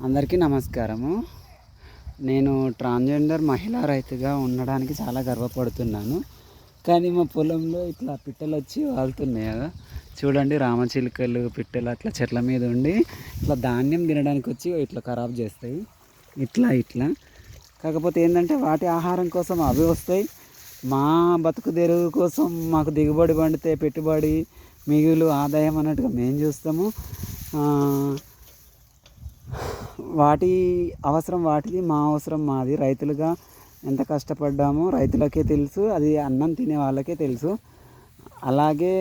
అందరికీ నమస్కారము. నేను ట్రాన్స్జెండర్ మహిళా రైతుగా ఉండడానికి చాలా గర్వపడుతున్నాను. కానీ మా పొలంలో ఇట్లా పిట్టలు వచ్చి వాళ్తున్నాయి కదా, చూడండి. రామచిలుకలు, పిట్టలు అట్లా చెట్ల మీద ఉండి ఇట్లా ధాన్యం తినడానికి వచ్చి ఇట్లా ఖరాబ్ చేస్తాయి. ఇట్లా కాకపోతే ఏంటంటే వాటి ఆహారం కోసం అవి వస్తాయి. మా బతుకు తెరువు కోసం మాకు దిగుబడి పండితే పెట్టుబడి మిగులు ఆదాయం అన్నట్టుగా మేము చూస్తాము. వాటి అవసరం వాటిది, మా అవసరం మాది. రైతులుగా ఎంత కష్టపడ్డామో రైతులకే తెలుసు, అది అన్నం తినే వాళ్ళకే తెలుసు. అలాగే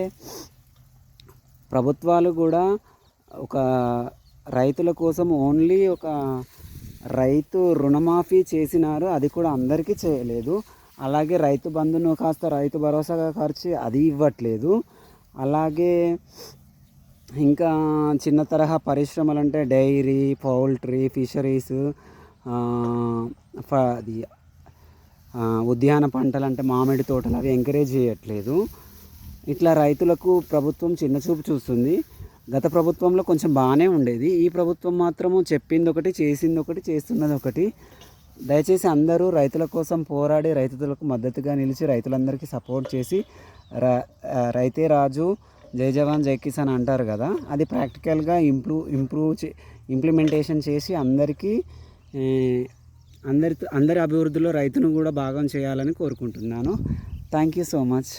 ప్రభుత్వాలు కూడా ఒక రైతుల కోసం ఓన్లీ ఒక రైతు రుణమాఫీ చేసినారు, అది కూడా అందరికీ చేయలేదు. అలాగే రైతు బంధును కాస్త రైతు భరోసాగా ఖర్చు అది ఇవ్వట్లేదు. అలాగే ఇంకా చిన్న తరహా పరిశ్రమలు అంటే డైరీ, పౌల్ట్రీ, ఫిషరీస్, అది ఉద్యాన పంటలు అంటే మామిడి తోటలు అవి ఎంకరేజ్ చేయట్లేదు. ఇట్లా రైతులకు ప్రభుత్వం చిన్నచూపు చూస్తుంది. గత ప్రభుత్వంలో కొంచెం బాగానే ఉండేది. ఈ ప్రభుత్వం మాత్రము చెప్పింది ఒకటి, చేసింది ఒకటి, చేస్తున్నది ఒకటి. దయచేసి అందరూ రైతుల కోసం పోరాడి రైతులకు మద్దతుగా నిలిచి రైతులందరికీ సపోర్ట్ చేసి రైతే రాజు, జై జవాన్ జై కిసాన్ అంటారు కదా, అది ప్రాక్టికల్గా ఇంప్లిమెంటేషన్ చేసి అందరి అభివృద్ధిలో రైతును కూడా భాగం చేయాలని కోరుకుంటున్నాను. Thank you so much.